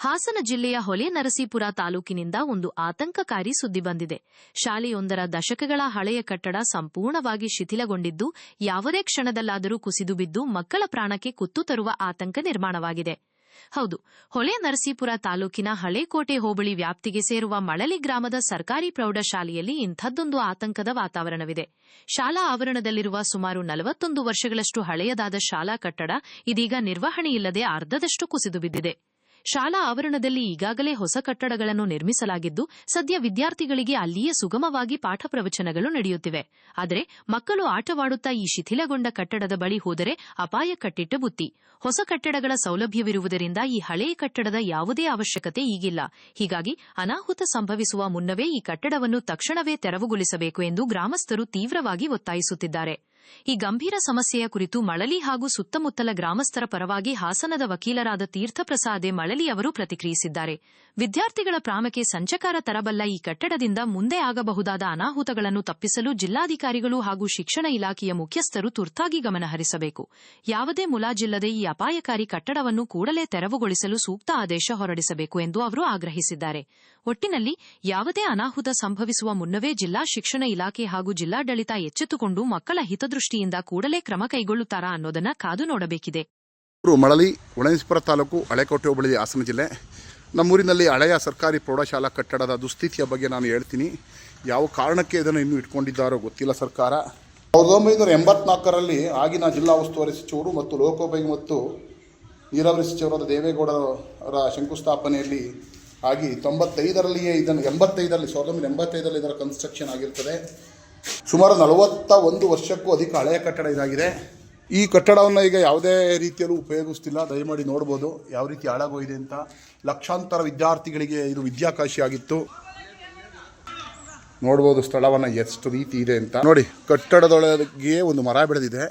ಹಾಸನ ಜಿಲ್ಲೆಯ ಹೊಳೆನರಸೀಪುರ ತಾಲೂಕಿನಿಂದ ಒಂದು ಆತಂಕಕಾರಿ ಸುದ್ದಿ ಬಂದಿದೆ. ಶಾಲೆಯೊಂದರ ದಶಕಗಳ ಹಳೆಯ ಕಟ್ಟಡ ಸಂಪೂರ್ಣವಾಗಿ ಶಿಥಿಲಗೊಂಡಿದ್ದು, ಯಾವುದೇ ಕ್ಷಣದಲ್ಲಾದರೂ ಕುಸಿದು ಬಿದ್ದು ಮಕ್ಕಳ ಪ್ರಾಣಕ್ಕೆ ಕುತ್ತು ತರುವ ಆತಂಕ ನಿರ್ಮಾಣವಾಗಿದೆ. ಹೌದು, ಹೊಳೆನರಸೀಪುರ ತಾಲೂಕಿನ ಹಳೇಕೋಟೆ ಹೋಬಳಿ ವ್ಯಾಪ್ತಿಗೆ ಸೇರುವ ಮಳಲಿ ಗ್ರಾಮದ ಸರ್ಕಾರಿ ಪ್ರೌಢಶಾಲೆಯಲ್ಲಿ ಇಂಥದ್ದೊಂದು ಆತಂಕದ ವಾತಾವರಣವಿದೆ. ಶಾಲಾ ಆವರಣದಲ್ಲಿರುವ ಸುಮಾರು 41 ವರ್ಷಗಳಷ್ಟು ಹಳೆಯದಾದ ಶಾಲಾ ಕಟ್ಟಡ ಇದೀಗ ನಿರ್ವಹಣೆಯಿಲ್ಲದೆ ಅರ್ಧದಷ್ಟು ಕುಸಿದು ಬಿದ್ದಿದೆ. ಶಾಲಾ ಆವರಣದಲ್ಲಿ ಈಗಾಗಲೇ ಹೊಸ ಕಟ್ಟಡಗಳನ್ನು ನಿರ್ಮಿಸಲಾಗಿದ್ದು, ಸದ್ಯ ವಿದ್ಯಾರ್ಥಿಗಳಿಗೆ ಅಲ್ಲಿಯೇ ಸುಗಮವಾಗಿ ಪಾಠ ಪ್ರವಚನಗಳು ನಡೆಯುತ್ತಿವೆ. ಆದರೆ ಮಕ್ಕಳು ಆಟವಾಡುತ್ತಾ ಈ ಶಿಥಿಲಗೊಂಡ ಕಟ್ಟಡದ ಬಳಿ ಹೋದರೆ ಅಪಾಯ ಕಟ್ಟಿಟ್ಟ ಬುತ್ತಿ. ಹೊಸ ಕಟ್ಟಡಗಳ ಸೌಲಭ್ಯವಿರುವುದರಿಂದ ಈ ಹಳೆಯ ಕಟ್ಟಡದ ಯಾವುದೇ ಅವಶ್ಯಕತೆ ಈಗಿಲ್ಲ. ಹೀಗಾಗಿ ಅನಾಹುತ ಸಂಭವಿಸುವ ಮುನ್ನವೇ ಈ ಕಟ್ಟಡವನ್ನು ತಕ್ಷಣವೇ ತೆರವುಗೊಳಿಸಬೇಕು ಎಂದು ಗ್ರಾಮಸ್ಥರು ತೀವ್ರವಾಗಿ ಒತ್ತಾಯಿಸುತ್ತಿದ್ದಾರೆ. ಈ ಗಂಭೀರ ಸಮಸ್ಯೆಯ ಕುರಿತು ಮಳಲಿ ಹಾಗೂ ಸುತ್ತಮುತ್ತಲ ಗ್ರಾಮಸ್ಥರ ಪರವಾಗಿ ಹಾಸನದ ವಕೀಲರಾದ ತೀರ್ಥಪ್ರಸಾದೆ ಮಳಲಿ ಅವರು ಪ್ರತಿಕ್ರಿಯಿಸಿದ್ದಾರೆ. ವಿದ್ಯಾರ್ಥಿಗಳ ಪ್ರಾಣಕ್ಕೆ ಸಂಚಕಾರ ತರಬಲ್ಲ ಈ ಕಟ್ಟಡದಿಂದ ಮುಂದೆ ಆಗಬಹುದಾದ ಅನಾಹುತಗಳನ್ನು ತಪ್ಪಿಸಲು ಜಿಲ್ಲಾಧಿಕಾರಿಗಳು ಹಾಗೂ ಶಿಕ್ಷಣ ಇಲಾಖೆಯ ಮುಖ್ಯಸ್ಥರು ತುರ್ತಾಗಿ ಗಮನಹರಿಸಬೇಕು. ಯಾವುದೇ ಮುಲಾಜಿಲ್ಲದೆ ಈ ಅಪಾಯಕಾರಿ ಕಟ್ಟಡವನ್ನು ಕೂಡಲೇ ತೆರವುಗೊಳಿಸಲು ಸೂಕ್ತ ಆದೇಶ ಹೊರಡಿಸಬೇಕು ಎಂದು ಅವರು ಆಗ್ರಹಿಸಿದ್ದಾರೆ. ಒಟ್ಟಿನಲ್ಲಿ ಯಾವುದೇ ಅನಾಹುತ ಸಂಭವಿಸುವ ಮುನ್ನವೇ ಜಿಲ್ಲಾ ಶಿಕ್ಷಣ ಇಲಾಖೆ ಹಾಗೂ ಜಿಲ್ಲಾಡಳಿತ ಎಚ್ಚೆತ್ತುಕೊಂಡು ಮಕ್ಕಳ ಹಿತದೃಷ್ಟಿಯಿಂದ ಕೂಡಲೇ ಕ್ರಮ ಕೈಗೊಳ್ಳುತ್ತಾರಾ ಅನ್ನೋದನ್ನ ಕಾದು ನೋಡಬೇಕಿದೆ. ಮಳಲಿ ಹೊಳೆನರಸೀಪುರ ತಾಲೂಕು ಹಳೇಕೋಟೆ ಹೋಬಳಿ ಹಾಸನ ಜಿಲ್ಲೆ. ನಮ್ಮೂರಿನಲ್ಲಿ ಹಳೆಯ ಸರ್ಕಾರಿ ಪ್ರೌಢಶಾಲಾ ಕಟ್ಟಡದ ದುಸ್ಥಿತಿಯ ಬಗ್ಗೆ ನಾನು ಹೇಳ್ತೀನಿ. ಯಾವ ಕಾರಣಕ್ಕೆ ಇದನ್ನು ಇನ್ನೂ ಇಟ್ಕೊಂಡಿದ್ದಾರೋ ಗೊತ್ತಿಲ್ಲ ಸರ್ಕಾರ. 1984ರಲ್ಲಿ ಆಗಿನ ಜಿಲ್ಲಾ ಉಸ್ತುವಾರಿ ಸಚಿವರು ಮತ್ತು ಲೋಕೋಪಯೋಗಿ ಮತ್ತು ನೀರಾವರಿ ಸಚಿವರಾದ ದೇವೇಗೌಡರ ಶಂಕುಸ್ಥಾಪನೆಯಲ್ಲಿ ಆಗಿ 95ರಲ್ಲಿಯೇ ಇದನ್ನು 1985ರಲ್ಲಿ ಇದರ ಕನ್ಸ್ಟ್ರಕ್ಷನ್ ಆಗಿರ್ತದೆ. ಸುಮಾರು 41 ವರ್ಷಕ್ಕೂ ಅಧಿಕ ಹಳೆಯ ಕಟ್ಟಡ ಇದಾಗಿದೆ. ಈ ಕಟ್ಟಡವನ್ನು ಈಗ ಯಾವುದೇ ರೀತಿಯಲ್ಲೂ ಉಪಯೋಗಿಸ್ತಿಲ್ಲ. ದಯಮಾಡಿ ನೋಡ್ಬೋದು ಯಾವ ರೀತಿ ಹಾಳಾಗೋಗಿದೆ ಅಂತ. ಲಕ್ಷಾಂತರ ವಿದ್ಯಾರ್ಥಿಗಳಿಗೆ ಇದು ವಿದ್ಯಾಕಾಶಿಯಾಗಿತ್ತು. ನೋಡ್ಬೋದು ಸ್ಥಳವನ್ನು ಎಷ್ಟು ರೀತಿ ಇದೆ ಅಂತ. ನೋಡಿ, ಕಟ್ಟಡದೊಳಗೆ ಒಂದು ಮರ ಬೆಳೆದಿದೆ.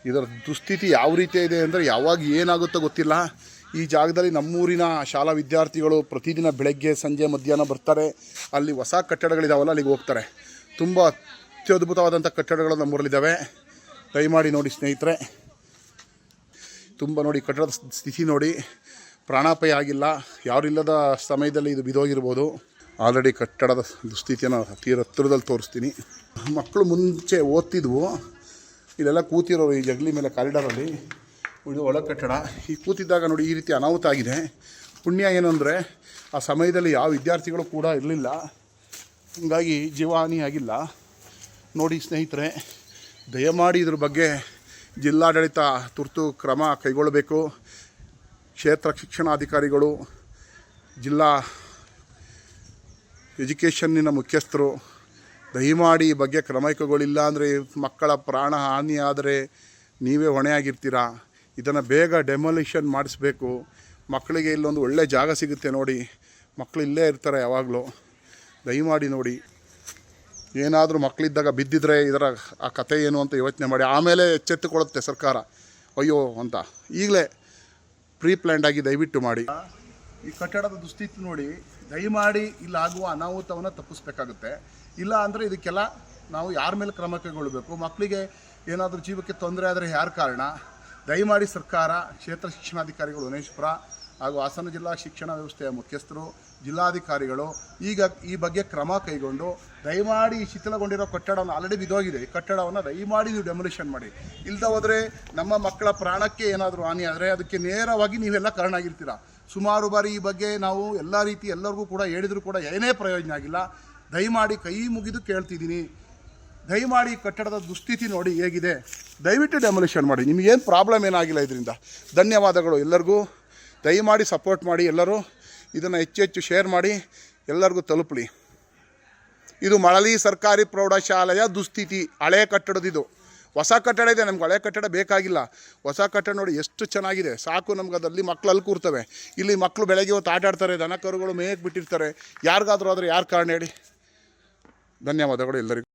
ಇದರ ದುಸ್ಥಿತಿ ಯಾವ ರೀತಿ ಇದೆ ಅಂದರೆ ಯಾವಾಗ ಏನಾಗುತ್ತೋ ಗೊತ್ತಿಲ್ಲ. ಈ ಜಾಗದಲ್ಲಿ ನಮ್ಮೂರಿನ ಶಾಲಾ ವಿದ್ಯಾರ್ಥಿಗಳು ಪ್ರತಿದಿನ ಬೆಳಗ್ಗೆ ಸಂಜೆ ಮಧ್ಯಾಹ್ನ ಬರ್ತಾರೆ. ಅಲ್ಲಿ ಹೊಸ ಕಟ್ಟಡಗಳಿದಾವಲ್ಲ, ಅಲ್ಲಿಗೆ ಹೋಗ್ತಾರೆ. ತುಂಬ ಅತ್ಯದ್ಭುತವಾದಂಥ ಕಟ್ಟಡಗಳು ನಮ್ಮೂರಲ್ಲಿದ್ದಾವೆ. ದಯಮಾಡಿ ನೋಡಿ ಸ್ನೇಹಿತರೆ, ತುಂಬ ನೋಡಿ ಕಟ್ಟಡದ ಸ್ಥಿತಿ ನೋಡಿ. ಪ್ರಾಣಾಪಾಯ ಆಗಿಲ್ಲ. ಯಾರಿಲ್ಲದ ಸಮಯದಲ್ಲಿ ಇದು ಬಿದ್ದೋಗಿರ್ಬೋದು. ಆಲ್ರೆಡಿ ಕಟ್ಟಡದ ದುಸ್ಥಿತಿಯನ್ನು ಹತ್ತಿರದಲ್ಲಿ ತೋರಿಸ್ತೀನಿ. ಮಕ್ಕಳು ಮುಂಚೆ ಓದ್ತಿದ್ವು. ಇಲ್ಲೆಲ್ಲ ಕೂತಿರೋರು ಈ ಜಗಲಿ ಮೇಲೆ ಕಾರಿಡಾರಲ್ಲಿ. ಇದು ಒಳ ಕಟ್ಟಡ. ಈ ಕೂತಿದ್ದಾಗ ನೋಡಿ ಈ ರೀತಿ ಅನಾಹುತ ಆಗಿದೆ. ಪುಣ್ಯ ಏನು ಅಂದರೆ ಆ ಸಮಯದಲ್ಲಿ ಯಾವ ವಿದ್ಯಾರ್ಥಿಗಳು ಕೂಡ ಇರಲಿಲ್ಲ. ಹೀಗಾಗಿ ಜೀವಹಾನಿ ಆಗಿಲ್ಲ. ನೋಡಿ ಸ್ನೇಹಿತರೆ, ದಯಮಾಡಿ ಇದ್ರ ಬಗ್ಗೆ ಜಿಲ್ಲಾಡಳಿತ ತುರ್ತು ಕ್ರಮ ಕೈಗೊಳ್ಳಬೇಕು. ಕ್ಷೇತ್ರ ಶಿಕ್ಷಣಾಧಿಕಾರಿಗಳು, ಜಿಲ್ಲಾ ಎಜುಕೇಷನ್ನಿನ ಮುಖ್ಯಸ್ಥರು ದಯಮಾಡಿ ಈ ಬಗ್ಗೆ ಕ್ರಮ ಕೈಗೊಳ್ಳಿಲ್ಲ ಅಂದರೆ ಮಕ್ಕಳ ಪ್ರಾಣ ಹಾನಿ ಆದರೆ ನೀವೇ ಹೊಣೆಯಾಗಿರ್ತೀರಾ. ಇದನ್ನು ಬೇಗ ಡೆಮೊಲಿಷನ್ ಮಾಡಿಸ್ಬೇಕು. ಮಕ್ಕಳಿಗೆ ಇಲ್ಲೊಂದು ಒಳ್ಳೆ ಜಾಗ ಸಿಗುತ್ತೆ ನೋಡಿ. ಮಕ್ಕಳು ಇಲ್ಲೇ ಇರ್ತಾರೆ ಯಾವಾಗಲೂ. ದಯಮಾಡಿ ನೋಡಿ. ಏನಾದರೂ ಮಕ್ಕಳಿದ್ದಾಗ ಬಿದ್ದಿದ್ರೆ ಇದರ ಆ ಕಥೆ ಏನು ಅಂತ ಯೋಚನೆ ಮಾಡಿ. ಆಮೇಲೆ ಎಚ್ಚೆತ್ತುಕೊಳ್ಳುತ್ತೆ ಸರ್ಕಾರ, ಅಯ್ಯೋ ಅಂತ. ಈಗಲೇ ಪ್ರೀ ಪ್ಲ್ಯಾಂಡ್ ಆಗಿ ದಯವಿಟ್ಟು ಮಾಡಿ. ಈ ಕಟ್ಟಡದ ದುಸ್ಥಿತಿ ನೋಡಿ. ದಯಮಾಡಿ ಇಲ್ಲಾಗುವ ಅನಾಹುತವನ್ನು ತಪ್ಪಿಸ್ಬೇಕಾಗುತ್ತೆ. ಇಲ್ಲ ಅಂದರೆ ಇದಕ್ಕೆಲ್ಲ ನಾವು ಯಾರ ಮೇಲೆ ಕ್ರಮ ಕೈಗೊಳ್ಳಬೇಕು? ಮಕ್ಕಳಿಗೆ ಏನಾದರೂ ಜೀವಕ್ಕೆ ತೊಂದರೆ ಆದರೆ ಯಾರು ಕಾರಣ? ದಯಮಾಡಿ ಸರ್ಕಾರ, ಕ್ಷೇತ್ರ ಶಿಕ್ಷಣಾಧಿಕಾರಿಗಳು ಹೊಳೆನರಸೀಪುರ ಹಾಗೂ ಹಾಸನ ಜಿಲ್ಲಾ ಶಿಕ್ಷಣ ವ್ಯವಸ್ಥೆಯ ಮುಖ್ಯಸ್ಥರು, ಜಿಲ್ಲಾಧಿಕಾರಿಗಳು ಈಗ ಈ ಬಗ್ಗೆ ಕ್ರಮ ಕೈಗೊಂಡು ದಯಮಾಡಿ ಈ ಶಿಥಿಲಗೊಂಡಿರೋ ಕಟ್ಟಡವನ್ನು ಆಲ್ರೆಡಿ ಬಿದ್ದೋಗಿದೆ. ಈ ಕಟ್ಟಡವನ್ನು ದಯಮಾಡಿ ನೀವು ಡೆಮೊಲಿಷನ್ ಮಾಡಿ. ಇಲ್ಲದೆ ಹೋದರೆ ನಮ್ಮ ಮಕ್ಕಳ ಪ್ರಾಣಕ್ಕೆ ಏನಾದರೂ ಹಾನಿ ಆದರೆ ಅದಕ್ಕೆ ನೇರವಾಗಿ ನೀವೆಲ್ಲ ಕಾರಣ ಆಗಿರ್ತೀರ. ಸುಮಾರು ಬಾರಿ ಈ ಬಗ್ಗೆ ನಾವು ಎಲ್ಲ ರೀತಿ ಎಲ್ಲರಿಗೂ ಕೂಡ ಹೇಳಿದರೂ ಕೂಡ ಏನೇ ಪ್ರಯೋಜನ ಆಗಿಲ್ಲ. ದಯಮಾಡಿ ಕೈ ಮುಗಿದು ಕೇಳ್ತಿದ್ದೀನಿ, ದಯಮಾಡಿ ಕಟ್ಟಡದ ದುಸ್ಥಿತಿ ನೋಡಿ ಹೇಗಿದೆ. ದಯವಿಟ್ಟು ಡೆಮೊಲಿಷನ್ ಮಾಡಿ. ನಿಮಗೇನು ಪ್ರಾಬ್ಲಮ್ ಏನಾಗಿಲ್ಲ ಇದರಿಂದ. ಧನ್ಯವಾದಗಳು ಎಲ್ಲರಿಗೂ. ದಯಮಾಡಿ ಸಪೋರ್ಟ್ ಮಾಡಿ. ಎಲ್ಲರೂ ಇದನ್ನು ಹೆಚ್ಚು ಶೇರ್ ಮಾಡಿ, ಎಲ್ಲರಿಗೂ ತಲುಪಲಿ. ಇದು ಮಳಲಿ ಸರ್ಕಾರಿ ಪ್ರೌಢಶಾಲೆಯ ದುಸ್ಥಿತಿ. ಹಳೆ ಕಟ್ಟಡದಿದು. ಹೊಸ ಕಟ್ಟಡ ಇದೆ, ನಮ್ಗೆ ಹಳೆ ಕಟ್ಟಡ ಬೇಕಾಗಿಲ್ಲ. ಹೊಸ ಕಟ್ಟಡ ನೋಡಿ ಎಷ್ಟು ಚೆನ್ನಾಗಿದೆ. ಸಾಕು ನಮ್ಗೆ. ಅದಲ್ಲಿ ಮಕ್ಕಳು ಅಲ್ಲಿ ಕೂರ್ತವೆ. ಇಲ್ಲಿ ಮಕ್ಕಳು ಬೆಳಗ್ಗೆ ಹೊತ್ತು ಆಟ ಆಡ್ತಾರೆ, ದನ ಕರುಗಳು ಮೇಯಕ್ಕೆ ಬಿಟ್ಟಿರ್ತಾರೆ. ಯಾರಿಗಾದರೂ ಆದರೆ ಯಾರು ಕಾರಣ ಹೇಳಿ? ಧನ್ಯವಾದಗಳು ಎಲ್ಲರಿಗೂ.